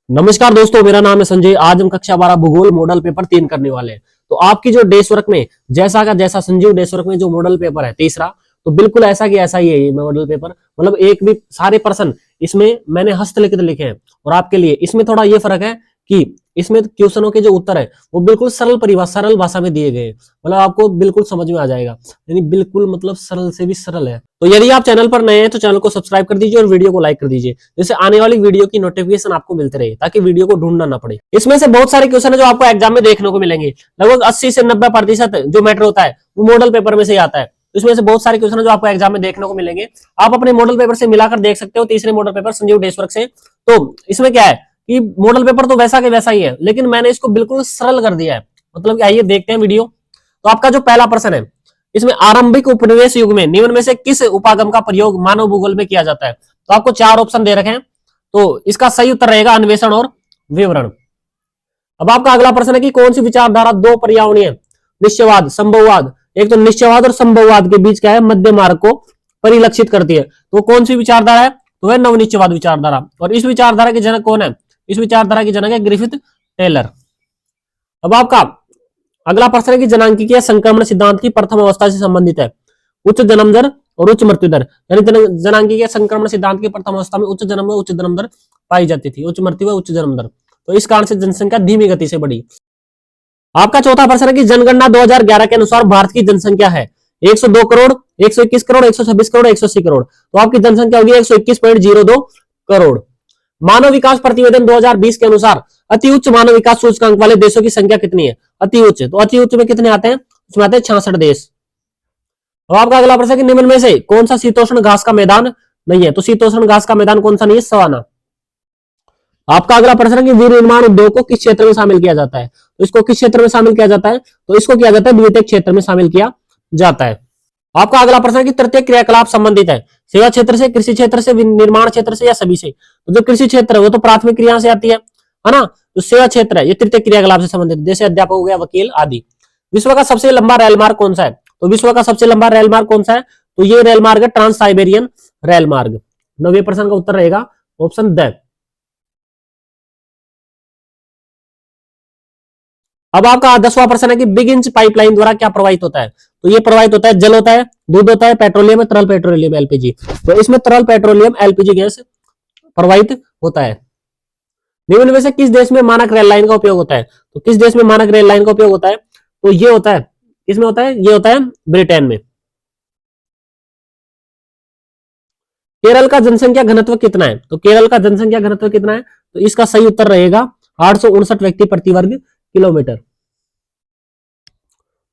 नमस्कार दोस्तों, मेरा नाम है संजय। आज हम कक्षा 12 भूगोल मॉडल पेपर 3 करने वाले हैं। तो आपकी जो डेस्क वर्क में जैसा का जैसा संजीव डेस्क वर्क में जो मॉडल पेपर है तीसरा, तो बिल्कुल ऐसा कि ऐसा ही है ये मॉडल पेपर। मतलब एक भी सारे प्रश्न इसमें मैंने हस्तलिखित लिखे हैं। और आपके लिए इसमें थोड़ा ये फर्क है कि इसमें क्वेश्चनों के जो उत्तर है वो बिल्कुल सरल भाषा में दिए गए हैं। मतलब आपको बिल्कुल समझ में आ जाएगा, यानी बिल्कुल मतलब सरल से भी सरल है। तो यदि आप चैनल पर नए हैं तो चैनल को सब्सक्राइब कर दीजिए और वीडियो को लाइक कर दीजिए, जिससे आने वाली वीडियो की नोटिफिकेशन आपको मिलते रहे, ताकि वीडियो को ढूंढना ना पड़े। इसमें से बहुत सारे क्वेश्चन है जो आपको एग्जाम में देखने को मिलेंगे। लगभग 80 से 90% जो मैटर होता है वो मॉडल पेपर में से आता है। इसमें से बहुत सारे क्वेश्चन है जो आपको एग्जाम में देखने को मिलेंगे। आप अपने मॉडल पेपर से मिलाकर देख सकते हो, तीसरे मॉडल पेपर संजीव डेस्क से। तो इसमें क्या है कि मॉडल पेपर तो वैसा के वैसा ही है, लेकिन मैंने इसको बिल्कुल सरल कर दिया है। मतलब आइए देखते हैं वीडियो। तो आपका जो पहला प्रश्न है, इसमें आरंभिक उपनिवेश युग में निम्न में से किस उपागम का प्रयोग मानव भूगोल में किया जाता है? तो आपको 4 ऑप्शन दे रखे हैं, तो इसका सही उत्तर रहेगा अन्वेषण और विवरण। अब आपका अगला प्रश्न है कि कौन सी विचारधारा दो पर्यावरणीय निश्चयवाद संभववाद, एक तो निश्चयवाद और संभववाद के बीच क्या है, मध्य मार्ग को परिलक्षित करती है? तो कौन सी विचारधारा है? तो है नवनिश्चयवाद विचारधारा। और इस विचारधारा के जनक कौन है? इस विचारधारा के जनक है ग्रिफिथ टेलर। अब आपका अगला प्रश्न है कि जनांकीय संक्रमण सिद्धांत की प्रथम अवस्था से संबंधित है उच्च जन्म दर और उच्च मृत्यु दर। यानी जनांकीय संक्रमण सिद्धांत की प्रथम अवस्था में उच्च जन्म व उच्च जन्म दर पाई जाती थी, उच्च मृत्यु व उच्च जन्म दर। तो इस कारण से जनसंख्या धीमी गति से बढ़ी। आपका चौथा प्रश्न है कि जनगणना 2011 के अनुसार भारत की जनसंख्या है 102 करोड़, 121 करोड़, 126 करोड़, 180 करोड़। तो आपकी जनसंख्या होगी 121.02 करोड़। मानव विकास प्रतिवेदन 2020 के अनुसार अति उच्च मानव विकास सूचकांक वाले देशों की संख्या कितनी है? अति उच्च, तो अति उच्च में कितने आते हैं? उसमें आते हैं 66 देश। अब आपका अगला प्रश्न है कि निम्न में से कौन सा शीतोष्ण घास का मैदान नहीं है? तो शीतोष्ण घास का मैदान कौन सा नहीं है? सवाना। आपका अगला प्रश्न है कि विनिर्माण उद्योग को किस क्षेत्र में शामिल किया जाता है? तो इसको किस क्षेत्र में शामिल किया जाता है? तो इसको किया जाता है द्वितीयक क्षेत्र में शामिल किया जाता है। आपका अगला प्रश्न है कि तृतीय क्रियाकलाप संबंधित है सेवा क्षेत्र से, कृषि क्षेत्र से, निर्माण क्षेत्र से या सभी से? तो जो कृषि क्षेत्र है वो तो प्राथमिक क्रिया से आती है ना। जो सेवा क्षेत्र है ये तृतीय क्रियाकलाप से संबंधित, जैसे अध्यापक हो गया, वकील आदि। विश्व का सबसे लंबा रेल मार्ग कौन सा है? तो विश्व का सबसे लंबा रेल मार्ग कौन सा है? तो ये रेल मार्ग है ट्रांस साइबेरियन रेल मार्ग। 90 प्रश्न का उत्तर रहेगा ऑप्शन द। अब आपका 10वां प्रश्न है कि बिग इंच पाइपलाइन द्वारा क्या प्रवाहित होता है? तो ये प्रवाहित होता है जल होता है, दूध होता है, पेट्रोलियम, तरल पेट्रोलियम, एलपीजी। तो इसमें तरल पेट्रोलियम एलपीजी गैस प्रवाहित होता है। निम्न में से किस देश में मानक रेल लाइन का उपयोग होता है? तो किस देश में मानक रेल लाइन का उपयोग होता है? तो ये होता है, इसमें होता है, ये होता है ब्रिटेन में। केरल का जनसंख्या घनत्व कितना है? तो केरल का जनसंख्या घनत्व कितना है? तो इसका सही उत्तर रहेगा 859 व्यक्ति प्रति वर्ग किलोमीटर।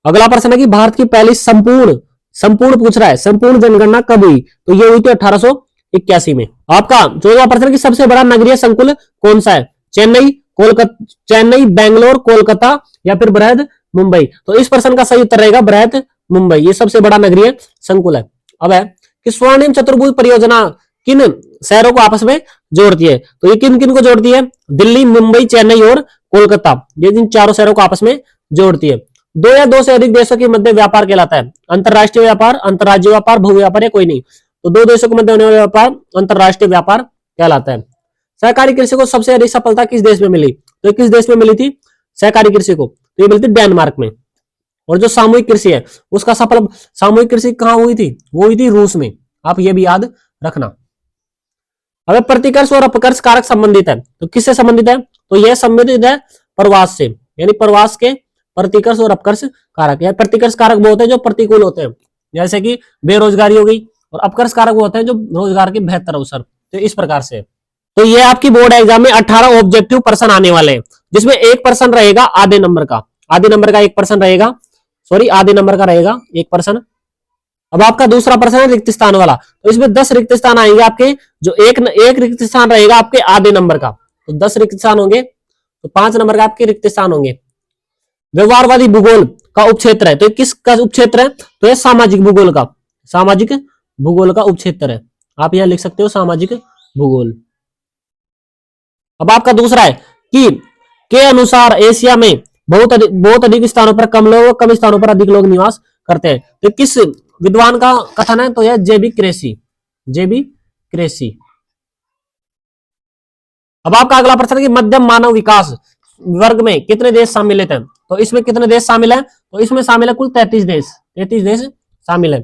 अगला प्रश्न है कि भारत की पहली संपूर्ण संपूर्ण पूछ रहा है संपूर्ण जनगणना कब हुई? तो ये हुई थी 1881 में। आपका 14वां प्रश्न कि सबसे बड़ा नगरीय संकुल कौन सा है? चेन्नई, कोलकाता, चेन्नई, बेंगलोर, कोलकाता या फिर बृहद मुंबई? तो इस प्रश्न का सही उत्तर रहेगा बृहद मुंबई। ये सबसे बड़ा नगरीय संकुल है। अब है कि स्वर्णिम चतुर्भुज परियोजना किन शहरों को आपस में जोड़ती है? तो ये किन किन को जोड़ती है? दिल्ली, मुंबई, चेन्नई और कोलकाता। ये इन चारों शहरों को आपस में जोड़ती है। दो या दो से अधिक देशों के मध्य व्यापार कहलाता है अंतरराष्ट्रीय व्यापार, अंतरराज्यीय व्यापार, भू व्यापार या कोई नहीं? तो दो देशों के मध्य होने वाला व्यापार अंतरराष्ट्रीय व्यापार कहलाता है। सहकारी कृषि को सबसे अधिक सफलता किस देश में मिली? तो किस देश में मिली थी सहकारी कृषि को? तो ये मिली थी डेनमार्क में। और जो सामूहिक कृषि है उसका सफल सामूहिक कृषि कहां हुई थी? वो हुई थी रूस में। आप ये भी याद रखना। अब प्रतिकर्ष और अपकर्ष कारक संबंधित है, तो किससे संबंधित है? तो यह संबंधित है प्रवास से, यानी प्रवास के प्रतिकर्ष और अपकर्ष कारक। या प्रतिकर्ष कारक वो होते हैं जो प्रतिकूल होते हैं, जैसे कि बेरोजगारी हो गई, और अपकर्ष कारक वो होते हैं जो रोजगार के बेहतर अवसर। तो इस प्रकार से तो ये आपकी बोर्ड एग्जाम में 18 ऑब्जेक्टिव प्रश्न आने वाले हैं, जिसमें एक प्रश्न रहेगा आधे नंबर का, आधे नंबर का एक प्रश्न रहेगा, सॉरी आधे नंबर का रहेगा एक प्रश्न। अब आपका दूसरा प्रश्न है रिक्त स्थान वाला। तो इसमें 10 रिक्त स्थान आएंगे आपके, जो एक रिक्त स्थान रहेगा आपके आधे नंबर का। तो 10 रिक्त स्थान होंगे, तो 5 नंबर का आपके रिक्त स्थान होंगे। व्यवहारवादी भूगोल का उपक्षेत्र है, तो किसका उपक्षेत्र है? तो ये सामाजिक भूगोल का, सामाजिक भूगोल का उपक्षेत्र है। आप यहां लिख सकते हो सामाजिक भूगोल। अब आपका दूसरा है कि के अनुसार एशिया में बहुत अधिक स्थानों पर कम लोग, कम स्थानों पर अधिक लोग निवास करते हैं। तो किस विद्वान का कथन है? तो यह जेबी क्रेसी, जेबी क्रेसी। अब आपका अगला प्रश्न है कि मध्यम मानव विकास वर्ग में कितने देश सम्मिलित हैं। तो इसमें कितने देश शामिल हैं, तो इसमें शामिल है कुल 33 देश शामिल है।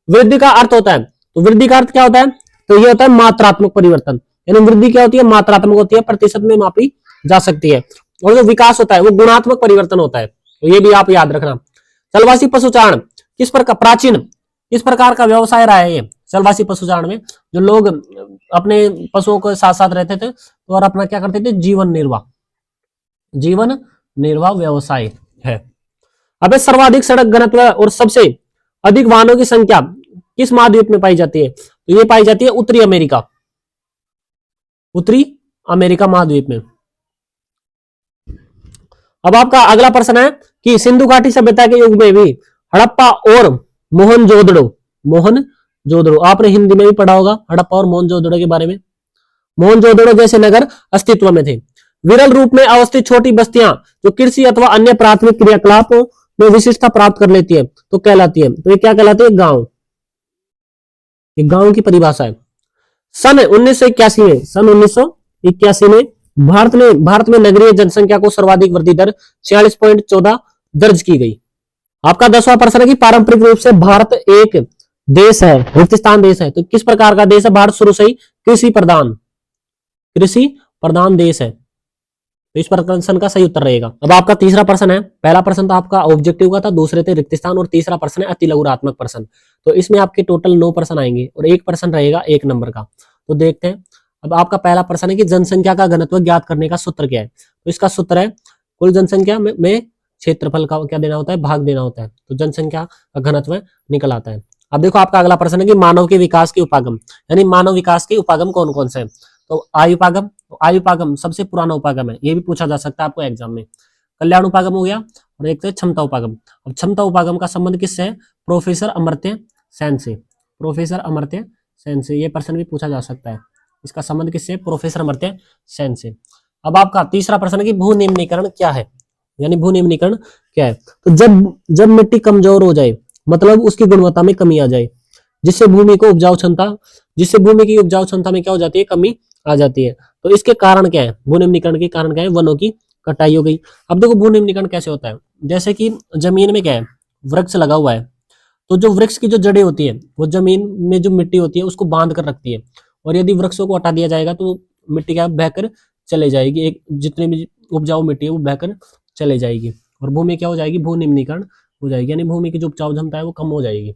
वृद्धि का अर्थ होता है, तो वृद्धि का अर्थ क्या होता है, तो ये होता है मात्रात्मक परिवर्तन, यानी वृद्धि क्या होती है, मात्रात्मक होती है, प्रतिशत में मापी जा सकती है। और जो विकास होता है वो गुणात्मक परिवर्तन होता है, तो ये भी आप याद रखना। चलवासी पशुचारण किस प्रकार प्राचीन किस प्रकार का व्यवसाय रहा है। ये चलवासी पशुचारण में जो लोग अपने पशुओं के साथ साथ रहते थे और अपना क्या करते थे, जीवन निर्वाह व्यवसाय है। अब सर्वाधिक सड़क घनत्व और सबसे अधिक वाहनों की संख्या किस महाद्वीप में पाई जाती है, तो ये पाई जाती है उत्तरी अमेरिका महाद्वीप में। अब आपका अगला प्रश्न है कि सिंधु घाटी सभ्यता के युग में भी हड़प्पा और मोहनजोदड़ो आपने हिंदी में भी पढ़ा होगा हड़प्पा और मोहनजोदड़ो के बारे में। मोहनजोदड़ो जैसे नगर अस्तित्व में थे। विरल रूप में अवस्थित छोटी बस्तियां जो कृषि अथवा अन्य प्राथमिक क्रियाकलापों में विशिष्टता प्राप्त कर लेती है तो कहलाती है, तो ये क्या कहलाती है, गांव। ये गांव की परिभाषा है। सन 1981 में भारत में नगरीय जनसंख्या को सर्वाधिक वृद्धि दर 46.14 दर्ज की गई। आपका 10वां प्रश्न है कि पारंपरिक रूप से भारत एक देश है, रेगिस्तान देश है, तो किस प्रकार का देश है भारत, शुरू से ही कृषि प्रधान देश है, तो इस प्रश्न का सही उत्तर रहेगा। अब आपका तीसरा प्रश्न है, पहला प्रश्न तो आपका ऑब्जेक्टिव का था, दूसरे थे रिक्तिस्थान और तीसरा प्रश्न है अति लघुरात्मक प्रश्न। तो इसमें आपके टोटल 9 प्रश्न आएंगे और एक प्रश्न रहेगा 1 नंबर का। तो देखते हैं। अब आपका पहला प्रश्न है कि जनसंख्या का घनत्व ज्ञात करने का सूत्र क्या है, तो इसका सूत्र है कुल जनसंख्या में क्षेत्रफल का क्या देना होता है, भाग देना होता है, तो जनसंख्या का घनत्व निकल आता है। अब देखो आपका अगला प्रश्न है कि मानव के विकास के उपागम, यानी मानव विकास के उपागम कौन कौन से हैं, तो आयुपागम सबसे पुराना उपागम है, ये भी पूछा जा सकता है आपको एग्जाम में। कल्याण उपागम हो गया और एक तो क्षमता उपागम। अब क्षमता उपागम का संबंध किससे है, प्रोफेसर अमर्त्य सेन से, ये प्रश्न भी पूछा जा सकता है। इसका संबंध किससे, प्रोफेसर अमर्त्य सेन से। अब आपका तीसरा प्रश्न है कि भू निम्नीकरण क्या है, यानी भू निम्नीकरण क्या है, तो जब मिट्टी कमजोर हो जाए, मतलब उसकी गुणवत्ता में कमी आ जाए, जिससे भूमि की उपजाऊ क्षमता में क्या हो जाती है, कमी आ जाती है, तो इसके कारण क्या है, भू निम्नीकरण के कारण क्या है, वनों की कटाई हो गई। अब देखो भू निम्नीकरण कैसे होता है, जैसे कि जमीन में क्या है, वृक्ष लगा हुआ है, तो जो वृक्ष की जो जड़ें होती है वो जमीन में जो मिट्टी होती है उसको बांध कर रखती है, और यदि वृक्षों को हटा दिया जाएगा तो मिट्टी क्या बहकर चले जाएगी, एक जितने भी उपजाऊ मिट्टी है वो बहकर चले जाएगी और भूमि क्या हो जाएगी, भू निम्नीकरण हो जाएगी, यानी भूमि की जो उपजाऊ क्षमता है वो कम हो जाएगी।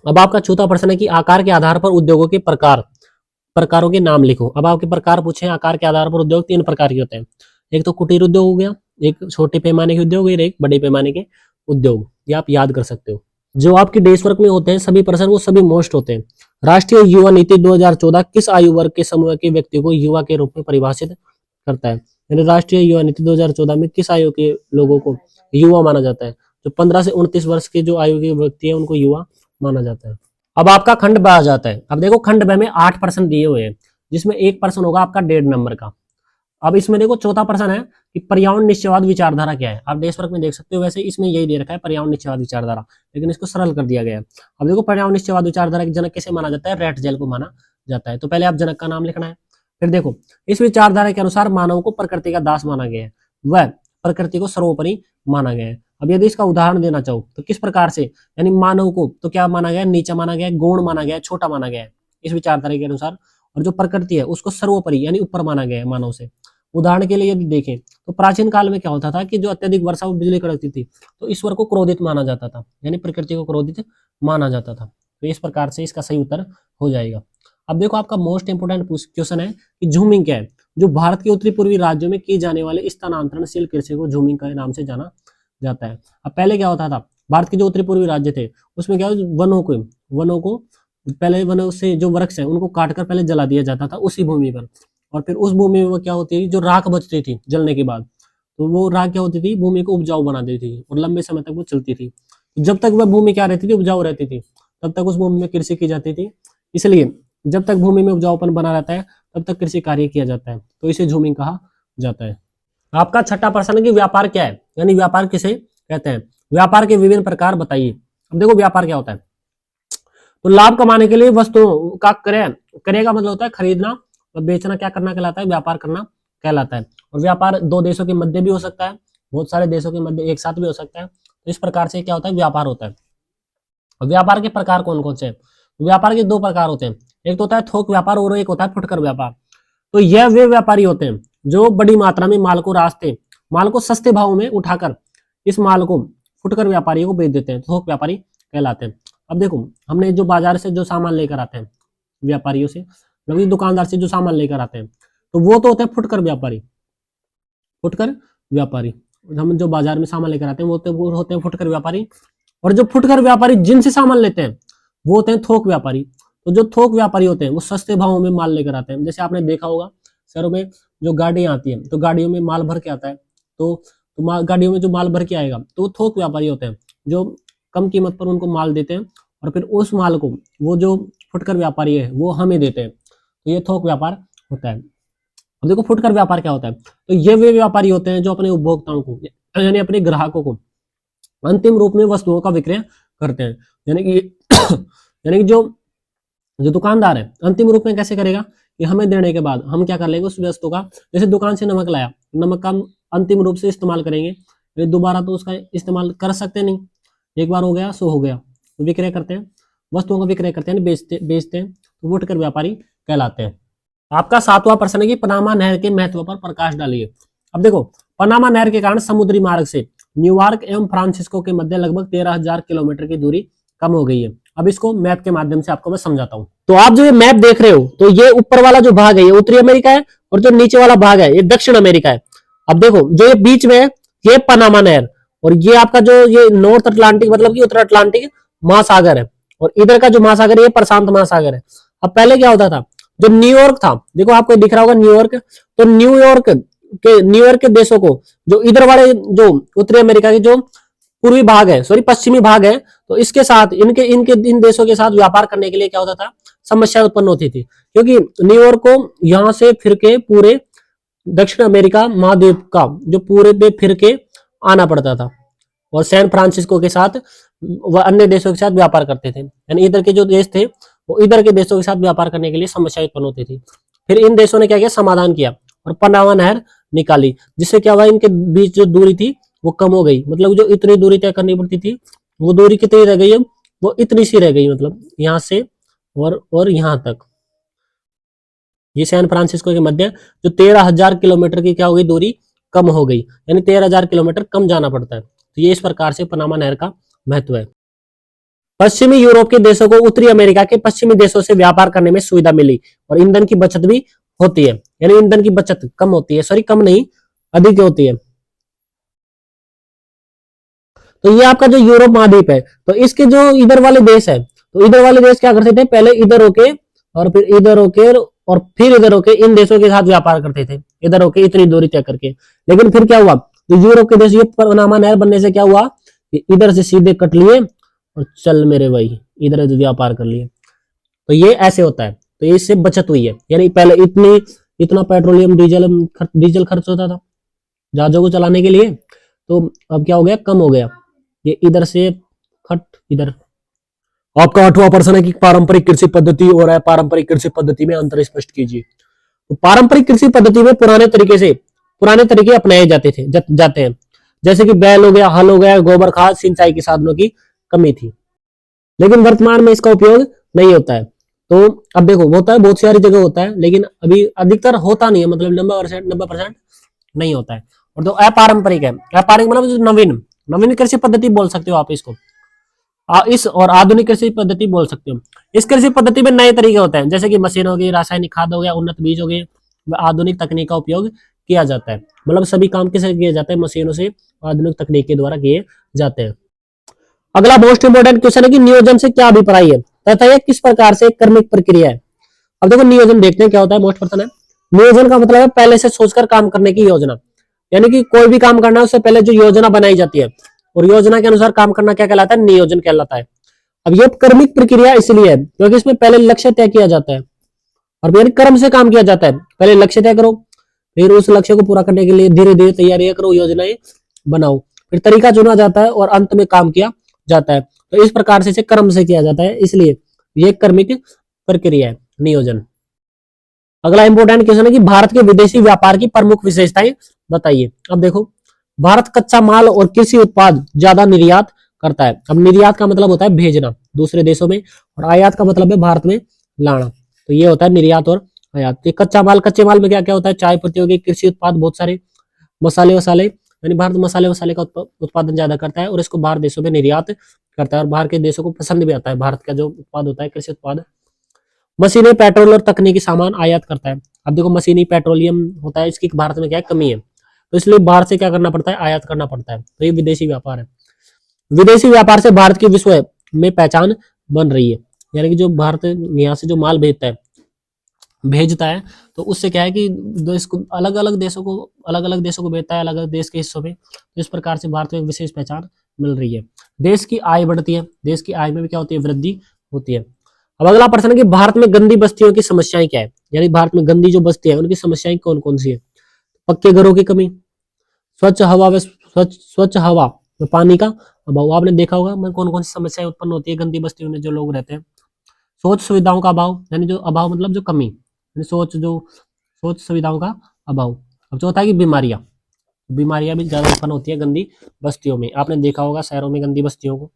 अब आपका चौथा प्रश्न है कि आकार के आधार पर उद्योगों के प्रकारों के नाम लिखो। अब आपके प्रकार पूछे, आकार के आधार पर उद्योग 3 प्रकार के होते हैं, एक तो कुटीर उद्योग हो गया, एक छोटे पैमाने के उद्योग और एक बड़े पैमाने के उद्योग, ये आप याद कर सकते हो। जो आपकी डेस्क वर्क में होते हैं सभी प्रश्न वो सभी मोस्ट होते हैं। राष्ट्रीय युवा नीति 2014 किस आयु वर्ग के समूह के व्यक्ति को युवा के रूप में परिभाषित करता है, यानी राष्ट्रीय युवा नीति 2014 में किस आयु के लोगों को युवा माना जाता है, जो 15 से 29 वर्ष के जो आयु के व्यक्ति है उनको युवा माना जाता है। अब आपका खंड ब आ जाता है। अब देखो खंड ब में 8 प्रश्न दिए हुए हैं, जिसमें एक प्रश्न होगा आपका 1.5 नंबर का। अब इसमें देखो चौथा प्रश्न है कि पर्यावरण निश्चयवाद विचारधारा क्या है। आप देश वर्क में देख सकते हो, वैसे इसमें यही दे रखा है पर्यावरण निश्चयवाद विचारधारा, लेकिन इसको सरल कर दिया गया है। अब देखो पर्यावरण निश्चयवाद विचारधारा के जनक कैसे माना जाता है, रेट जेल को माना जाता है। तो पहले आप जनक का नाम लिखना है। फिर देखो इस विचारधारा के अनुसार मानव को प्रकृति का दास माना गया है, वह प्रकृति को सर्वोपरि माना गया है। अब यदि इसका उदाहरण देना चाहो तो किस प्रकार से, यानी मानव को तो क्या माना गया, नीचा माना गया, गौण माना गया, छोटा माना गया है इस विचारधारा के अनुसार, और जो प्रकृति है उसको सर्वोपरि यानी ऊपर माना गया है मानव से। उदाहरण के लिए यदि देखें तो प्राचीन काल में क्या होता था कि जो अत्यधिक वर्षा और बिजली कड़कती थी तो ईश्वर को क्रोधित माना जाता था, यानी प्रकृति को क्रोधित माना जाता था। तो इस प्रकार से इसका सही उत्तर हो जाएगा। अब देखो आपका मोस्ट इंपोर्टेंट क्वेश्चन है कि झूमिंग क्या है, जो भारत के उत्तरी पूर्वी राज्यों में की जाने वाले स्थानांतरणशील कृषि को झूमिंग के नाम से जाना जाता है। अब पहले क्या होता था, भारत के जो उत्तरी पूर्वी राज्य थे उसमें क्या वनों को पहले वनों से जो वृक्ष है उनको काटकर पहले जला दिया जाता था उसी भूमि पर, और फिर उस भूमि में क्या होती थी, जो राख बचती थी जलने के बाद, तो वो राख क्या होती थी, भूमि को उपजाऊ बना देती थी और लंबे समय तक वो चलती थी। जब तक वह भूमि क्या रहती थी, उपजाऊ रहती थी, तब तक उस भूमि में कृषि की जाती थी। इसलिए जब तक भूमि में उपजाऊपन बना रहता है तब तक कृषि कार्य किया जाता है, तो इसे झूमिंग कहा जाता है। आपका छठा प्रश्न है कि व्यापार क्या है, यानी व्यापार किसे कहते हैं, व्यापार के विभिन्न प्रकार बताइए। अब देखो व्यापार क्या होता है, तो लाभ कमाने के लिए वस्तुओं का क्रय का मतलब होता है खरीदना तो बेचना क्या करना कहलाता है, व्यापार करना कहलाता है। और व्यापार दो देशों के मध्य भी हो सकता है, बहुत सारे देशों के मध्य एक साथ भी हो सकता है। तो इस प्रकार से क्या होता है, व्यापार होता है। और व्यापार के प्रकार कौन कौन से हैं? व्यापार के दो प्रकार होते हैं, एक तो होता है थोक व्यापार और एक होता है फुटकर व्यापार। तो यह वे व्यापारी होते हैं जो बड़ी मात्रा में माल को सस्ते भाव में उठाकर इस माल को फुटकर व्यापारियों को बेच देते हैं, थोक व्यापारी कहलाते हैं। अब देखो, हमने जो बाजार से जो सामान लेकर आते हैं व्यापारियों से, मतलब दुकानदार से जो सामान लेकर आते हैं, तो वो तो होते हैं फुटकर व्यापारी। फुटकर व्यापारी, हम जो बाजार में सामान लेकर आते हैं वो होते हैं फुटकर व्यापारी। और जो फुटकर व्यापारी जिनसे सामान लेते हैं वो होते हैं थोक व्यापारी। तो जो थोक व्यापारी होते हैं वो सस्ते भावों में माल लेकर आते हैं। जैसे आपने देखा होगा शहरों में जो गाड़ियां आती हैं तो गाड़ियों में माल भर के आता है, तो गाड़ियों में जो माल भर के आएगा तो वो थोक व्यापारी होते हैं जो कम कीमत पर उनको माल देते हैं और फिर उस माल को वो जो फुटकर व्यापारी है वो हमें देते हैं। तो ये थोक व्यापार होता है। अब देखो फुटकर व्यापार क्या होता है, तो ये वे व्यापारी होते हैं जो अपने उपभोक्ताओं को यानी अपने ग्राहकों को अंतिम रूप में वस्तुओं का विक्रय करते हैं। यानी कि जो दुकानदार है अंतिम रूप में कैसे करेगा कि हमें देने के बाद हम क्या कर लेंगे उस वस्तु का, जैसे दुकान से नमक लाया, नमक का हम अंतिम रूप से इस्तेमाल करेंगे, फिर दोबारा तो उसका इस्तेमाल कर सकते नहीं, एक बार हो गया सो हो गया, तो विक्रय करते हैं, वस्तुओं का विक्रय करते हैं, बेचते हैं, तो फुटकर व्यापारी कहलाते हैं। आपका 7वां प्रश्न है कि पनामा नहर के महत्व पर प्रकाश डालिए। अब देखो, पनामा नहर के कारण समुद्री मार्ग से न्यूयॉर्क एवं फ्रांसिस्को के मध्य लगभग 13,000 किलोमीटर की दूरी कम हो गई है। अब इसको मैप के माध्यम से आपको मैं समझाता हूं। तो आप जो ये मैप देख रहे हो, तो ये ऊपर वाला जो भाग है ये उत्तरी अमेरिका है और जो नीचे वाला भाग है ये दक्षिण अमेरिका है। अब देखो, जो ये बीच में है ये पनामा नहर, और ये आपका जो ये नॉर्थ अटलांटिक मतलब कि उत्तर अटलांटिक महासागर है, और इधर का जो महासागर है ये प्रशांत महासागर है। अब पहले क्या होता था, जो न्यूयॉर्क था, देखो आपको दिख रहा होगा न्यूयॉर्क, तो न्यूयॉर्क के देशों को जो इधर वाले जो उत्तरी अमेरिका के जो पूर्वी भाग है, सॉरी पश्चिमी भाग है, तो इसके साथ इनके इनके इन देशों के साथ व्यापार करने के लिए क्या होता था, समस्या उत्पन्न होती थी, क्योंकि न्यूयॉर्क को यहां से फिर के पूरे दक्षिण अमेरिका महाद्वीप का जो पूरे पे फिर के आना पड़ता था, और सैन फ्रांसिस्को के साथ वह अन्य देशों के साथ व्यापार करते थे। यानी इधर के जो देश थे वो इधर के देशों के साथ व्यापार करने के लिए समस्या उत्पन्न होती थी। फिर इन देशों ने क्या किया, समाधान किया और पनामा नहर निकाली, जिससे क्या हुआ, इनके बीच जो दूरी थी वो कम हो गई। मतलब जो इतनी दूरी तय करनी पड़ती थी वो दूरी कितनी रह गई, वो इतनी सी रह गई, मतलब यहाँ से और यहाँ तक, ये सैन फ्रांसिस्को के मध्य जो 13,000 किलोमीटर की क्या हो गई, दूरी कम हो गई, यानी 13,000 किलोमीटर कम जाना पड़ता है। तो ये इस प्रकार से पनामा नहर का महत्व है। पश्चिमी यूरोप के देशों को उत्तरी अमेरिका के पश्चिमी देशों से व्यापार करने में सुविधा मिली और ईंधन की बचत भी होती है। यानी ईंधन की बचत कम होती है, सॉरी कम नहीं, अधिक होती है। तो ये आपका जो यूरोप महाद्वीप है, तो इसके जो इधर वाले देश है, तो इधर वाले देश क्या करते थे, पहले इधर होके और फिर इधर होके और फिर इधर होके इन देशों के साथ व्यापार करते थे, इधर होके इतनी दूरी तय करके। लेकिन फिर क्या हुआ, तो यूरोप के देश ये पनामा नहर बनने से क्या हुआ कि इधर से सीधे कट लिए और चल मेरे भाई इधर व्यापार कर लिए। तो ये ऐसे होता है, तो इससे बचत हुई है। यानी पहले इतना पेट्रोलियम डीजल खर्च होता था जहाजों को चलाने के लिए, तो अब क्या हो गया, कम हो गया। ये इधर से खट इधर। आपका 8वां प्रश्न है कि पारंपरिक कृषि पद्धति और अपारंपरिक कृषि पद्धति में अंतर स्पष्ट कीजिए। तो पारंपरिक कृषि पद्धति में पुराने तरीके अपनाए जाते हैं, जैसे कि बैल हो गया, हल हो गया, गोबर खाद, सिंचाई के साधनों की कमी थी, लेकिन वर्तमान में इसका उपयोग नहीं होता है। तो अब देखो, होता है बहुत सारी जगह होता है, लेकिन अभी अधिकतर होता नहीं है, मतलब 90% नहीं होता है। और तो अपारंपरिक है, अपारंपरिक मतलब जो नवीन कृषि पद्धति बोल सकते हो आप इसको, इस और आधुनिक कृषि पद्धति बोल सकते हो। इस कृषि पद्धति में नए तरीके होते हैं, जैसे कि मशीन हो गई, रासायनिक खाद हो गया, उन्नत बीज हो गए, आधुनिक तकनीक का उपयोग किया जाता है। मतलब सभी काम किसे किए जाते हैं, मशीनों से, आधुनिक तकनीक के द्वारा किए जाते हैं। अगला मोस्ट इंपोर्टेंट क्वेश्चन है कि नियोजन से क्या अभिप्राय है तथा यह किस प्रकार से कर्मिक प्रक्रिया है। अब देखो नियोजन देखते हैं क्या होता है। मोस्ट प्रश्न है, नियोजन का मतलब है पहले से सोचकर काम करने की योजना, यानी कि कोई भी काम करना है उससे पहले जो योजना बनाई जाती है और योजना के अनुसार काम करना क्या कहलाता है, नियोजन कहलाता है। अब यह कर्मिक प्रक्रिया इसलिए है क्योंकि इसमें पहले लक्ष्य तय किया जाता है और यानी क्रम से काम किया जाता है। पहले लक्ष्य तय करो, फिर उस लक्ष्य को पूरा करने के लिए धीरे धीरे तैयारियां करो, योजनाएं बनाओ, फिर तरीका चुना जाता है और अंत में काम किया जाता है। तो इस प्रकार से इसे क्रम से किया जाता है, इसलिए यह कर्मिक प्रक्रिया है, नियोजन। अगला इंपॉर्टेंट क्वेश्चन है कि भारत के विदेशी व्यापार की प्रमुख विशेषताएं बताइए। अब देखो, भारत कच्चा माल और कृषि उत्पाद ज्यादा निर्यात करता है। अब निर्यात का मतलब होता है भेजना दूसरे देशों में, और आयात का मतलब है भारत में लाना। तो ये होता है निर्यात और आयात। तो कच्चा माल, कच्चे माल में क्या क्या होता है, चाय पत्ती हो गई, कृषि उत्पाद बहुत सारे, मसाले वसाले, यानी भारत मसाले वसाले का उत्पादन ज्यादा करता है और इसको बाहर देशों में निर्यात करता है, और बाहर के देशों को पसंद भी आता है भारत का जो उत्पाद होता है कृषि उत्पाद। मशीनें, पेट्रोल और तकनीकी सामान आयात करता है। अब देखो, मशीनी पेट्रोलियम होता है, इसकी भारत में क्या है, कमी है, तो इसलिए बाहर से क्या करना पड़ता है, आयात करना पड़ता है। तो ये विदेशी व्यापार है। विदेशी व्यापार से भारत की विश्व में पहचान बन रही है, यानी कि जो भारत यहाँ से जो माल भेजता है तो उससे क्या है कि देश को अलग अलग देशों को भेजता है, अलग अलग देश के हिस्सों में। तो इस प्रकार से भारत को एक विशेष पहचान मिल रही है। देश की आय बढ़ती है, देश की आय में भी क्या होती है, वृद्धि होती है। अब अगला प्रश्न है कि भारत में गंदी बस्तियों की समस्याएं क्या है, यानी भारत में गंदी जो बस्ती है उनकी समस्याएं कौन कौन सी है। पक्के घरों की कमी, स्वच्छ हवा में पानी का अभाव। आपने देखा होगा मैं कौन कौन सी समस्याएं उत्पन्न होती है गंदी बस्तियों में जो लोग रहते हैं। सोच सुविधाओं का अभाव, यानी जो अभाव मतलब जो कमी, यानी सोच सुविधाओं का अभाव। अब चौथा है कि बीमारियां भी ज्यादा उत्पन्न होती है गंदी बस्तियों में। आपने देखा होगा शहरों में गंदी बस्तियों को।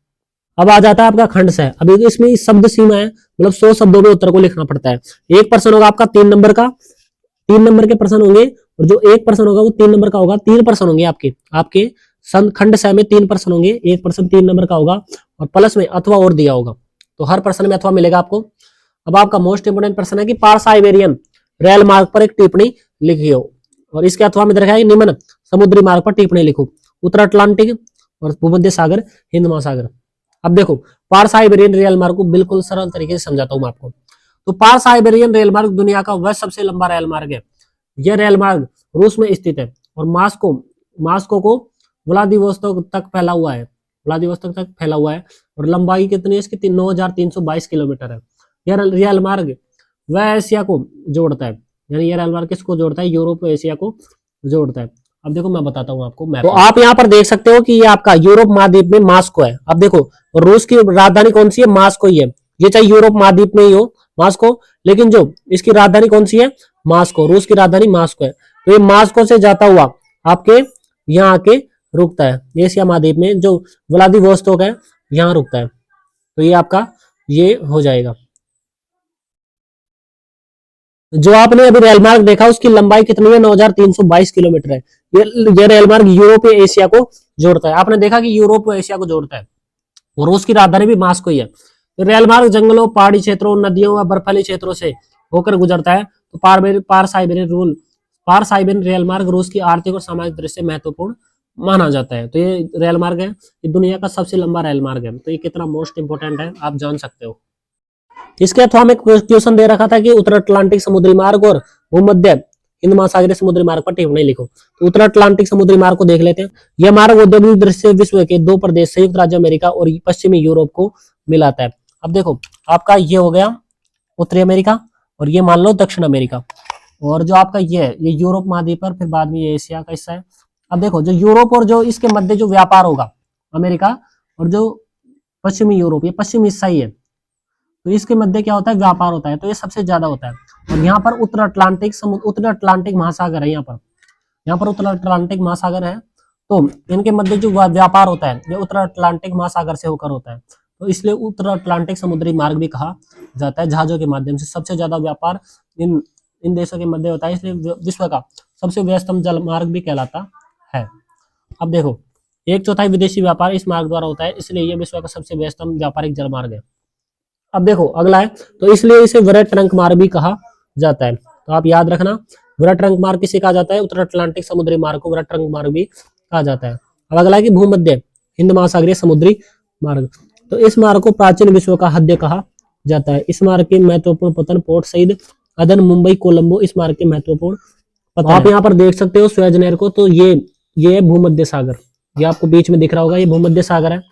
अब आ जाता है आपका खंड से। अभी तो इसमें शब्द सीमा है, मतलब 100 शब्दों में उत्तर को लिखना पड़ता है। एक प्रश्न होगा आपका 3 नंबर का, 3 नंबर के प्रश्न होंगे, और जो एक प्रश्न होगा वो 3 नंबर का होगा। 3 प्रश्न होंगे आपके खंड से में 3 प्रश्न होंगे, एक प्रश्न 3 नंबर का होगा, और प्लस में अथवा और दिया होगा, तो हर प्रश्न में अथवा मिलेगा आपको। अब आपका मोस्ट इंपोर्टेंट प्रश्न है कि पार्स साइबेरियन रेल मार्ग पर एक टिप्पणी लिखियो, और इसके अथवा में रखा है निम्न समुद्री मार्ग पर टिप्पणी लिखो। उत्तर अटलांटिक और भूमध्य सागर, हिंद महासागर। अब देखो, पार्स साइबेरियन रेल मार्ग को बिल्कुल सरल तरीके से समझाता हूं मैं आपको। तो पार्स साइबेरियन रेल मार्ग दुनिया का वह सबसे लंबा रेल मार्ग है। यह रेल मार्ग रूस में स्थित है और मास्को को व्लादिवोस्तोक तक फैला हुआ है, और लंबाई कितनी है इसकी, 9,322 किलोमीटर है। यह रेल मार्ग वह एशिया को जोड़ता है, यानी यह रेल मार्ग किसको जोड़ता है, यूरोप और एशिया को जोड़ता है। अब देखो मैं बताता हूँ आपको मैप। तो आप यहाँ पर देख सकते हो कि ये आपका यूरोप महाद्वीप में मास्को है। अब देखो, रूस की राजधानी कौन सी है, मास्को ही है। ये चाहे यूरोप महाद्वीप में ही हो मास्को, लेकिन जो इसकी राजधानी कौन सी है, मास्को, रूस की राजधानी मास्को है। तो ये मास्को से जाता हुआ आपके यहाँ आके रुकता है, एशिया महाद्वीप में जो व्लादिवोस्तोक है यहाँ रुकता है। तो ये आपका ये हो जाएगा। जो आपने अभी रेल मार्ग देखा उसकी लंबाई कितनी है, 9,322 किलोमीटर है। ये रेल मार्ग यूरोप और एशिया को जोड़ता है। आपने देखा कि यूरोप और एशिया को जोड़ता है, और रूस की राजधानी भी मास्को ही है। तो रेल मार्ग जंगलों, पहाड़ी क्षेत्रों, नदियों व बर्फीली क्षेत्रों से होकर गुजरता है। तो पार साइबेरियन रेल मार्ग रूस की आर्थिक और सामाजिक दृष्टि से महत्वपूर्ण माना जाता है। तो ये रेल मार्ग है, ये दुनिया का सबसे लंबा रेल मार्ग है। तो ये कितना मोस्ट इंपोर्टेंट है आप जान सकते हो। इसके अथवा में क्वेश्चन दे रखा था कि उत्तर अटलांटिक समुद्री मार्ग और भूमध्य हिंद महासागरीय समुद्री मार्ग पर टिप्पणी लिखो। तो उत्तर अटलांटिक समुद्री मार्ग को देख लेते हैं। यह मार्ग औद्योगिक दृष्टि से विश्व के 2 प्रदेश संयुक्त राज्य अमेरिका और पश्चिमी यूरोप को मिलाता है। अब देखो, आपका ये हो गया उत्तरी अमेरिका, और ये मान लो दक्षिण अमेरिका, और जो आपका ये यूरोप महाद्वीप पर, फिर बाद में ये एशिया का हिस्सा है। अब देखो, जो यूरोप और जो इसके मध्य जो व्यापार होगा अमेरिका, और जो पश्चिमी यूरोप, ये पश्चिमी हिस्सा ही है, तो इसके मध्य क्या होता है, व्यापार होता है। तो ये सबसे ज्यादा होता है। और यहाँ पर उत्तर अटलांटिक महासागर है। यहाँ पर उत्तर अटलांटिक महासागर है, तो इनके मध्य जो व्यापार होता है ये उत्तर अटलांटिक महासागर से होकर होता है। तो इसलिए उत्तर अटलांटिक समुद्री मार्ग भी कहा जाता है। जहाजों के माध्यम से सबसे ज्यादा व्यापार इन देशों के मध्य होता है, इसलिए विश्व का सबसे व्यस्तम जल मार्ग भी कहलाता है। अब देखो, 1/4 विदेशी व्यापार इस मार्ग द्वारा होता है, इसलिए यह विश्व का सबसे व्यस्तम व्यापारिक जल मार्ग है। अब देखो अगला है, तो इसलिए इसे वृहद ट्रंक मार्ग भी कहा जाता है। तो आप याद रखना, वृहद ट्रंक मार्ग किसे कहा जाता है, उत्तर अटलांटिक समुद्री मार्ग को वृहद ट्रंक मार्ग भी कहा जाता है। अब अगला है कि भूमध्य हिंद महासागरीय समुद्री मार्ग। तो इस मार्ग को प्राचीन विश्व का हृदय कहा जाता है। इस मार्ग के महत्वपूर्ण पतन पोर्ट सईद, अदन, मुंबई, कोलंबो इस मार्ग के महत्वपूर्ण पतन। आप यहाँ पर देख सकते हो स्वेज नहर को। तो ये है भूमध्य सागर, ये आपको बीच में दिख रहा होगा, ये भूमध्य सागर है।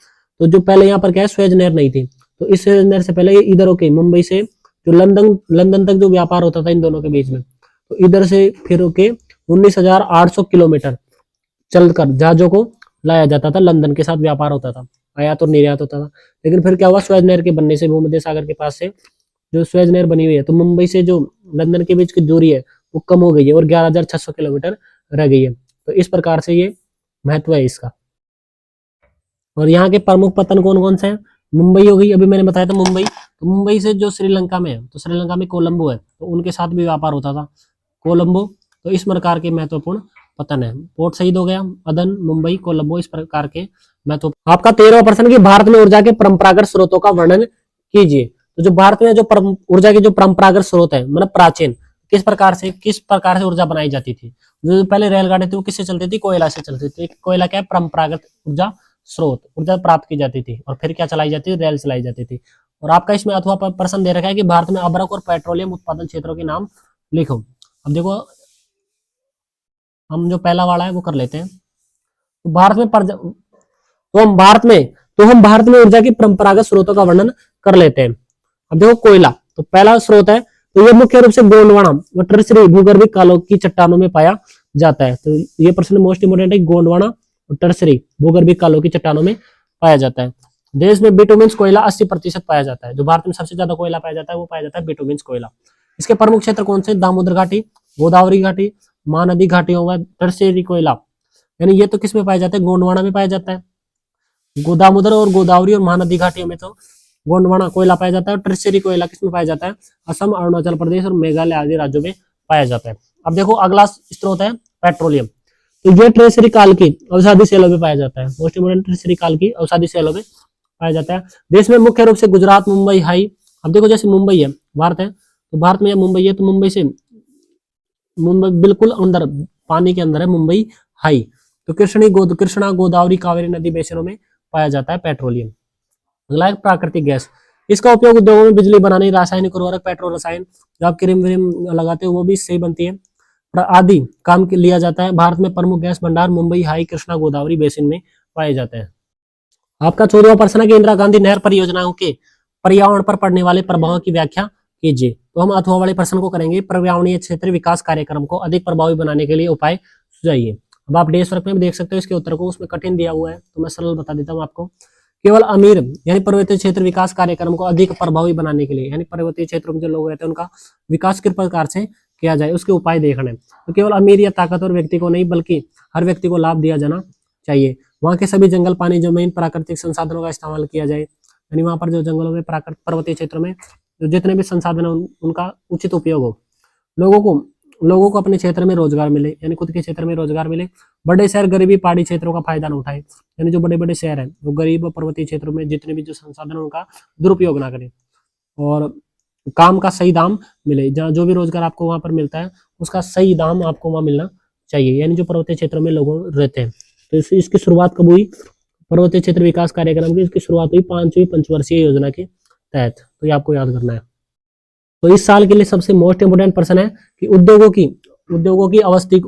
तो जो पहले यहाँ पर क्या है, स्वेज नहर नहीं थी, तो इस स्वेज नहर से पहले इधर होके मुंबई से जो लंदन तक जो व्यापार होता था इन दोनों के बीच में, तो इधर से फिर होके 19,800 किलोमीटर चलकर जहाजों को लाया जाता था, लंदन के साथ व्यापार होता था, आयात और निर्यात होता था। लेकिन फिर क्या हुआ, स्वेज नहर के बनने से भूमध्य सागर के पास से जो स्वेज नहर बनी हुई है, तो मुंबई से जो लंदन के बीच की दूरी है वो कम हो गई है और 11,600 किलोमीटर रह गई है। तो इस प्रकार से ये महत्व है इसका। और यहाँ के प्रमुख पत्तन कौन कौन से हैं? मुंबई हो गई, अभी मैंने बताया था मुंबई। तो मुंबई से जो श्रीलंका में है, तो श्रीलंका में कोलंबो है, तो उनके साथ भी व्यापार होता था, कोलंबो। तो इस प्रकार के महत्वपूर्ण पतन है। पोर्ट शहीद हो गया, अदन, मुंबई, कोलंबो, इस प्रकार के महत्व। आपका 13वां प्रश्न कि भारत में ऊर्जा के परंपरागत स्रोतों का वर्णन कीजिए। तो जो भारत में जो ऊर्जा के जो परंपरागत स्रोत है, मतलब प्राचीन, किस प्रकार से ऊर्जा बनाई जाती थी। जो पहले रेलगाड़ी थी वो किससे चलती थी? कोयला से चलती थी। कोयला क्या है? परंपरागत ऊर्जा स्रोत, ऊर्जा प्राप्त की जाती थी। और फिर क्या चलाई जाती थी? रेल चलाई जाती थी। और आपका इसमें अथवा प्रश्न दे रखा है कि भारत में अभ्रक और पेट्रोलियम उत्पादन क्षेत्रों के नाम लिखो। अब देखो, हम जो पहला वाला है वो कर लेते हैं। तो भारत में हम भारत में ऊर्जा की परंपरागत स्रोतों का वर्णन कर लेते हैं। अब देखो, कोयला तो पहला स्रोत है। तो ये मुख्य रूप से गोंडवाना व टर्शियरी भूगर्भीय कालों की चट्टानों में पाया जाता है। तो ये प्रश्न मोस्ट इंपोर्टेंट है, गोंडवाना और टर्शियरी भूगर्भीय कालों की चट्टानों में पाया जाता है। देश में बिटुमिन्स कोयला 80% पाया जाता है। जो भारत में सबसे ज्यादा कोयला पाया जाता है वो पाया जाता है बिटुमिन्स कोयला। इसके प्रमुख क्षेत्र कौन से? दामोदर घाटी, गोदावरी घाटी, महानदी घाटियों व टर्शियरी कोयला, यानी ये तो किस में पाया जाता है? गोंडवाना में पाया जाता है। दामोदर और गोदावरी और महानदी घाटियों में तो गोंडवाना कोयला पाया जाता है। और टर्शियरी कोयला किसमें पाया जाता है? असम, अरुणाचल प्रदेश और मेघालय आदि राज्यों में पाया जाता है। अब देखो, अगला स्रोत है पेट्रोलियम। तो ये टर्शियरी काल की अवसादी शैलों में पाया जाता है। मोस्ट इंपोर्टेंट, टर्शियरी काल की अवसादी शैलों में पाया जाता है। देश में मुख्य रूप से गुजरात, मुंबई, हाई। अब देखो, जैसे मुंबई है, भारत है, तो भारत में मुंबई है, तो मुंबई बिल्कुल अंदर, पानी के अंदर है मुंबई हाई। तो कृष्णा, गोदावरी, कावेरी नदी बेसिनों में पाया जाता है पेट्रोलियम। अगला है प्राकृतिक गैस। इसका उपयोग उद्योगों में बिजली बनाने, रासायनिक उर्वरक, पेट्रो रसायन, जो आप क्रीम व्रीम लगाते हो वो भी सही बनती है, आदि काम के लिया जाता है। भारत में प्रमुख गैस भंडार मुंबई हाई, कृष्णा, गोदावरी बेसिन में पाए जाते हैं। आपका 14वां प्रश्न है कि इंदिरा गांधी नहर परियोजनाओं के पर्यावरण पर पड़ने वाले प्रभावों की व्याख्या कीजिए। तो हम अथवा वाले प्रश्न को करेंगे, पर्यावरणीय क्षेत्र विकास कार्यक्रम को अधिक प्रभावी बनाने के लिए उपाय सुझाइए। अब आप डेस्क वर्क में भी देख सकते हो इसके उत्तर को, उसमें कठिन दिया हुआ है तो मैं सरल बता देता हूँ आपको। केवल अमीर यानी पर्वतीय क्षेत्र विकास कार्यक्रम को अधिक प्रभावी बनाने के लिए, यानी पर्वतीय क्षेत्रों में जो लोग रहते हैं उनका विकास किस प्रकार से किया जाए उसके उपाय देखने। तो केवल अमीर या ताकतवर व्यक्ति को नहीं बल्कि हर व्यक्ति को लाभ दिया जाना चाहिए। वहाँ के सभी जंगल, पानी, जमीन, प्राकृतिक संसाधनों का इस्तेमाल किया जाए, यानी वहाँ पर जो जंगलों में, प्राकृतिक पर्वतीय क्षेत्रों में जो जितने भी संसाधन है उनका उचित उपयोग हो। लोगों को अपने क्षेत्र में रोजगार मिले, यानी खुद के क्षेत्र में रोजगार मिले। बड़े शहर गरीबी पहाड़ी क्षेत्रों का फायदा न उठाए, यानी जो बड़े बड़े शहर है वो गरीब और पर्वतीय क्षेत्रों में जितने भी जो संसाधन है उनका दुरुपयोग ना करें। और काम का सही दाम मिले, जहाँ जो भी रोजगार आपको वहां पर मिलता है उसका सही दाम आपको वहां मिलना चाहिए, यानी जो पर्वतीय क्षेत्रों में लोग रहते हैं। तो इसकी शुरुआत कब हुई? पर्वतीय क्षेत्र विकास कार्यक्रम की इसकी शुरुआत हुई 5वीं पंचवर्षीय योजना के तहत। तो ये आपको याद करना है। तो इस साल के लिए सबसे मोस्ट इंपोर्टेंट प्रश्न है कि उद्योगों की अवस्थिति।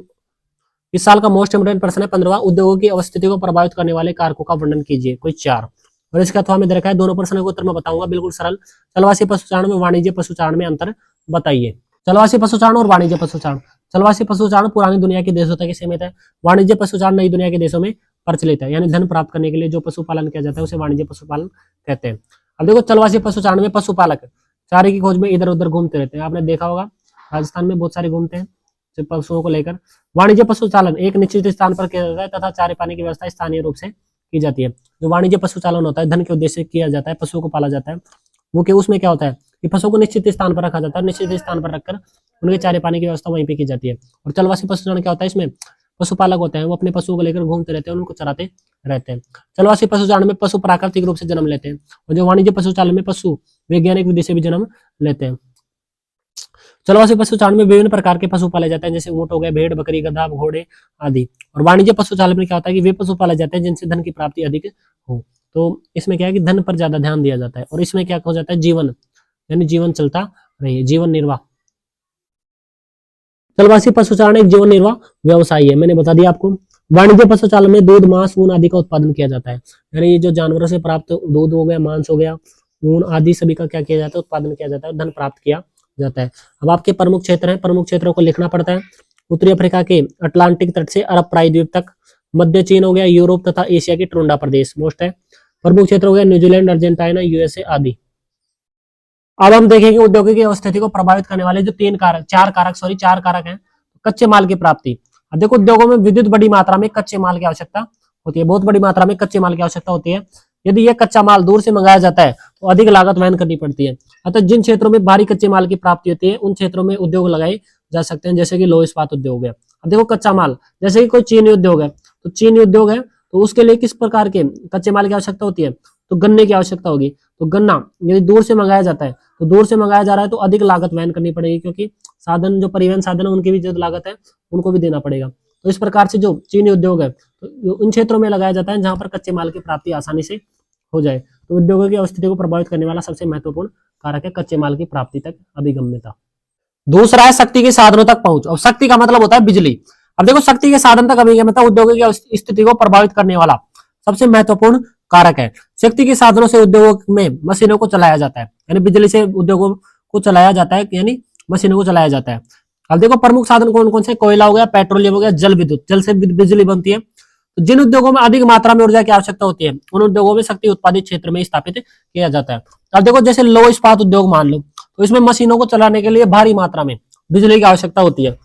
इस साल का मोस्ट इंपोर्टेंट प्रश्न है 15वां, उद्योगों की अवस्थिति को प्रभावित करने वाले कारकों का वर्णन कीजिए, कोई 4। और इसका अथवा में दे रखा है, दोनों प्रश्नों के उत्तर मैं बताऊंगा, बिल्कुल सरल। चलवासी पशुचारण में वाणिज्य पशुचारण में अंतर बताइए। चलवासी पशुचारण और वाणिज्य पशुचारण। चलवासी पशुचारण पुरानी दुनिया के देशों तक ही सीमित है। वाणिज्य पशुचारण नई दुनिया के देशों में प्रचलित है, यानी धन प्राप्त करने के लिए जो पशुपालन किया जाता है उसे वाणिज्य पशुपालन कहते हैं। अब देखो, चलवासी पशुचारण में पशुपालक चारे की खोज में इधर उधर घूमते रहते हैं। आपने देखा होगा राजस्थान में बहुत सारे घूमते हैं पशुओं को लेकर। वाणिज्य पशुचालन एक निश्चित स्थान पर किया जाता है तथा चारे पानी की व्यवस्था स्थानीय रूप से की जाती है। जो वाणिज्य पशुचालन होता है धन के उद्देश्य से किया जाता है, पशुओं को पाला जाता है, वो के उसमें क्या होता है कि पशुओं को निश्चित स्थान पर रखा जाता है, निश्चित स्थान पर रखकर उनके चारे पानी की व्यवस्था वहीं पे की जाती है। और चलवासी पशुचारण क्या होता है, इसमें पशुपालक होते हैं, वो अपने पशुओं को लेकर घूमते रहते हैं, उनको चराते रहते हैं। चलवासी पशुचारण में पशु प्राकृतिक रूप से जन्म लेते हैं, और जो वाणिज्य पशुचालन में पशु वैज्ञानिक विधि से भी जन्म लेते हैं। चलवासी पशुचारण में विभिन्न प्रकार के पशु पाले जाते हैं, जैसे ऊंट हो गए, भेड़, बकरी, गधा, घोड़े आदि। और वाणिज्य पशुचालन में क्या होता है कि वे पशु पाले जाते हैं जिनसे धन की प्राप्ति अधिक हो। तो इसमें क्या है कि धन पर ज्यादा ध्यान दिया जाता है, और इसमें क्या हो जाता है, जीवन, यानी जीवन चलता रहे, जीवन निर्वाह। चलवासी पशुचारण एक जीवन निर्वाह व्यवसाय है, मैंने बता दिया आपको। वाणिज्य पशुचालन में दूध, मांस, ऊन आदि का उत्पादन किया जाता है, यानी ये जो जानवरों से प्राप्त दूध हो गया, मांस हो गया, ऊन आदि सभी का क्या किया जाता है, उत्पादन किया जाता है, धन प्राप्त किया जाता है। अब आपके प्रमुख क्षेत्र हैं, प्रमुख क्षेत्रों को लिखना पड़ता है। उत्तरी अफ्रीका के अटलांटिक तट से अरब प्रायद्वीप तक, मध्य चीन हो गया, यूरोप तथा एशिया के टुंड्रा प्रदेश मोस्ट है। प्रमुख क्षेत्र हो गया न्यूजीलैंड, अर्जेंटीना, यूएसए आदि। अब हम देखेंगे औद्योगिक स्थिति को प्रभावित करने वाले जो चार कारक हैं। कच्चे माल की प्राप्ति। अब देखो उद्योगों में विद्युत बड़ी मात्रा में कच्चे माल की आवश्यकता होती है, बहुत बड़ी मात्रा में कच्चे माल की आवश्यकता होती है। यदि यह कच्चा माल दूर से मंगाया जाता है तो अधिक लागत वहन करनी पड़ती है। अतः जिन क्षेत्रों में भारी कच्चे माल की प्राप्ति होती है उन क्षेत्रों में उद्योग लगाए जा सकते हैं, जैसे कि लौह इस्पात उद्योग है। अब देखो कच्चा माल, जैसे कि कोई चीनी उद्योग है, तो चीनी उद्योग है तो उसके लिए किस प्रकार के कच्चे माल की आवश्यकता होती है, तो गन्ने की आवश्यकता होगी। तो गन्ना यदि दूर से मंगाया जाता है, तो दूर से मंगाया जा रहा है तो अधिक लागत वहन करनी पड़ेगी, क्योंकि साधन जो परिवहन साधन है उनकी भी जो लागत है उनको भी देना पड़ेगा। तो इस प्रकार से जो चीनी उद्योग है तो उन क्षेत्रों में लगाया जाता है जहां पर कच्चे माल की प्राप्ति आसानी से हो जाए। तो उद्योगों की स्थिति को प्रभावित करने वाला सबसे महत्वपूर्ण कारक है कच्चे माल की प्राप्ति तक अभिगम्यता। दूसरा है शक्ति के साधनों तक पहुंच। और शक्ति का मतलब होता है बिजली। अब देखो शक्ति के साधन तक अभिगम्यता उद्योगों की स्थिति को प्रभावित करने वाला सबसे महत्वपूर्ण कारक है। शक्ति के साधनों से उद्योगों में मशीनों को चलाया जाता है, यानी बिजली से उद्योगों को चलाया जाता है, यानी मशीनों को चलाया जाता है। अब देखो प्रमुख साधन कौन कौन से, कोयला हो गया, पेट्रोलियम हो गया, जल विद्युत, जल से बिजली बनती है। तो जिन उद्योगों में अधिक मात्रा में ऊर्जा की आवश्यकता होती है उन उद्योगों में शक्ति उत्पादित क्षेत्र में स्थापित किया जाता है। अब देखो जैसे लौह इस्पात उद्योग मान लो, तो इसमें मशीनों को चलाने के लिए भारी मात्रा में बिजली की आवश्यकता होती है।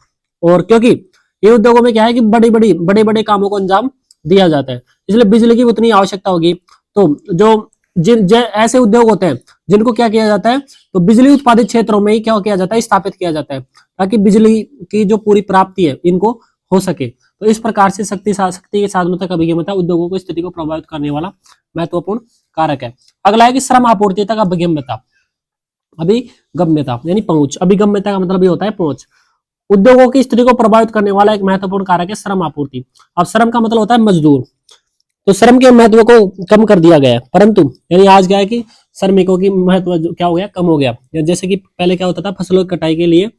और क्योंकि ये उद्योगों में क्या है कि बड़े बड़े कामों को अंजाम दिया जाता है, इसलिए बिजली की उतनी आवश्यकता होगी। तो जो ऐसे उद्योग होते हैं जिनको क्या किया जाता है, तो बिजली उत्पादित क्षेत्रों में ही क्या किया जाता है, स्थापित किया जाता है, ताकि बिजली की जो पूरी प्राप्ति है इनको हो सके। तो इस प्रकार से शक्ति के साधनों तक अभिगम्यता उद्योगों की स्थिति को प्रभावित करने वाला महत्वपूर्ण कारक है। अगला है कि श्रम आपूर्ति तक अभिगम्यता। अभिगम्यता यानी पहुंच, अभिगम्यता का मतलब ये होता है पहुंच। उद्योगों की स्थिति को प्रभावित करने वाला एक महत्वपूर्ण कारक है श्रम आपूर्ति। अब श्रम का मतलब होता है मजदूर। तो श्रम के महत्व को कम कर दिया गया है, परंतु यानी आज क्या है कि श्रमिकों की महत्व क्या हो गया, कम हो गया। जैसे कि पहले क्या होता था, फसलों की कटाई के लिए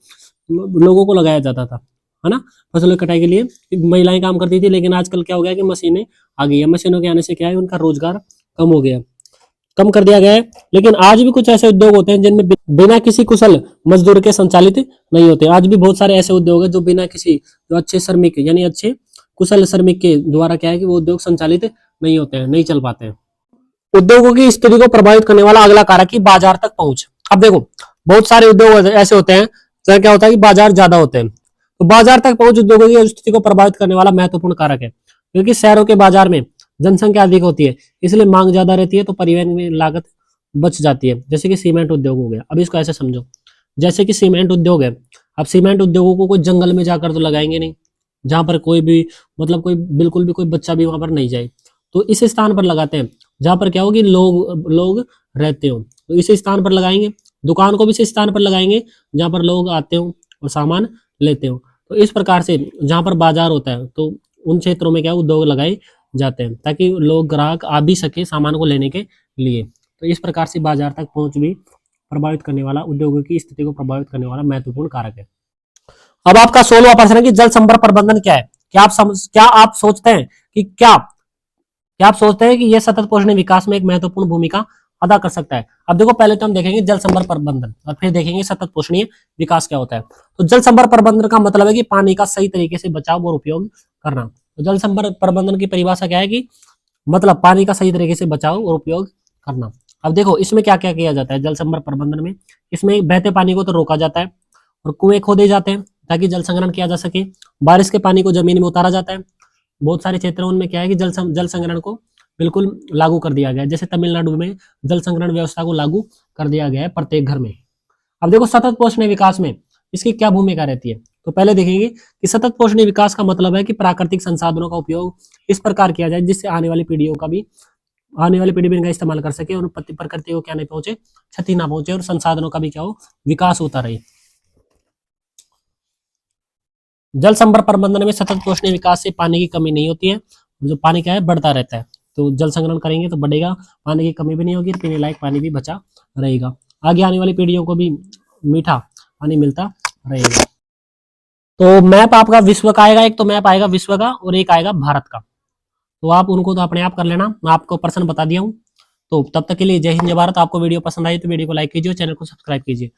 लोगों को लगाया जाता था, है ना, फसलों की कटाई के लिए महिलाएं काम करती थी। लेकिन आजकल क्या हो गया कि मशीनें आ गई है, मशीनों के आने से क्या है उनका रोजगार कम हो गया, कम कर दिया गया है। लेकिन आज भी कुछ ऐसे उद्योग होते हैं जिनमें बिना किसी कुशल मजदूर के संचालित नहीं होते। आज भी बहुत सारे ऐसे उद्योग है जो बिना किसी जो अच्छे श्रमिक यानी अच्छे कुशल श्रमिक के द्वारा क्या है कि वो उद्योग संचालित नहीं होते हैं, नहीं चल पाते हैं। उद्योगों की स्थिति को प्रभावित करने वाला अगला कारक है बाजार तक पहुंच। अब देखो बहुत सारे उद्योग ऐसे होते हैं जहाँ क्या होता है कि बाजार ज्यादा होते हैं, तो बाजार तक पहुंच उद्योगों की स्थिति को प्रभावित करने वाला महत्वपूर्ण कारक है। क्योंकि शहरों के बाजार में जनसंख्या अधिक होती है, इसलिए मांग ज्यादा रहती है, तो परिवहन में लागत बच जाती है। जैसे कि सीमेंट उद्योग हो गया। अब इसको ऐसे समझो, जैसे कि सीमेंट उद्योग है, अब सीमेंट उद्योगों को कोई जंगल में जाकर तो लगाएंगे नहीं, जहां पर कोई भी मतलब कोई बिल्कुल भी कोई बच्चा भी वहां पर नहीं जाए। तो इस स्थान पर लगाते हैं जहां पर क्या होगी लोग रहते हो, तो इस स्थान पर लगाएंगे। दुकान को भी इस स्थान पर लगाएंगे जहां पर लोग आते हो और सामान लेते हो। तो इस प्रकार से जहां पर बाजार होता है तो उन क्षेत्रों में क्या उद्योग लगाए जाते हैं, ताकि लोग ग्राहक आ भी सके सामान को लेने के लिए। तो इस प्रकार से बाजार तक पहुंच भी प्रभावित करने वाला, उद्योगों की स्थिति को प्रभावित करने वाला महत्वपूर्ण कारक है। अब आपका 16वां प्रश्न है कि जल संपर्क प्रबंधन क्या है। क्या आप सोचते हैं कि क्या आप सोचते हैं कि यह सतत पोषणीय विकास में एक महत्वपूर्ण भूमिका अदा कर सकता है। अब देखो पहले तो हम देखेंगे जल संपर्क प्रबंधन और फिर देखेंगे सतत पोषणीय विकास क्या होता है। तो जल संपर्क प्रबंधन का मतलब है कि पानी का सही तरीके से बचाव और उपयोग करना। तो जल संपर्क प्रबंधन की परिभाषा क्या है कि मतलब पानी का सही तरीके से बचाव और उपयोग करना। अब देखो इसमें क्या क्या किया जाता है जल संपर्क प्रबंधन में। इसमें बहते पानी को तो रोका जाता है और कुएं खोदे जाते हैं ताकि जल संग्रहण किया जा सके। बारिश के पानी को जमीन में उतारा जाता है। बहुत सारे क्षेत्रों में क्या है कि जल संग्रहण को बिल्कुल लागू कर दिया गया है। जैसे तमिलनाडु में जल संग्रहण व्यवस्था को लागू कर दिया गया है प्रत्येक घर में। अब देखो सतत पोषणीय विकास में इसकी क्या भूमिका रहती है। तो पहले देखेंगे कि सतत पोषणीय विकास का मतलब है कि प्राकृतिक संसाधनों का उपयोग इस प्रकार किया जाए जिससे आने वाली पीढ़ी भी इनका इस्तेमाल कर सके और प्रकृति को क्या नहीं पहुंचे, क्षति ना पहुंचे, और संसाधनों का भी क्या हो, विकास होता रहे। जल संपर्क प्रबंधन में सतत पोषणीय विकास से पानी की कमी नहीं होती है, जो पानी क्या है बढ़ता रहता है। तो जल संग्रहण करेंगे तो बढ़ेगा, पानी की कमी भी नहीं होगी, पीने लायक पानी भी बचा रहेगा, आगे आने वाली पीढ़ियों को भी मीठा पानी मिलता रहेगा। तो मैप आपका विश्व का आएगा, एक तो मैप आएगा विश्व का और एक आएगा भारत का। तो आप उनको तो अपने आप कर लेना, मैं आपको प्रश्न बता दिया हूँ। तो तब तक के लिए जय हिंद जय भारत। आपको वीडियो पसंद आई तो वीडियो को लाइक कीजिए, चैनल को सब्सक्राइब कीजिए।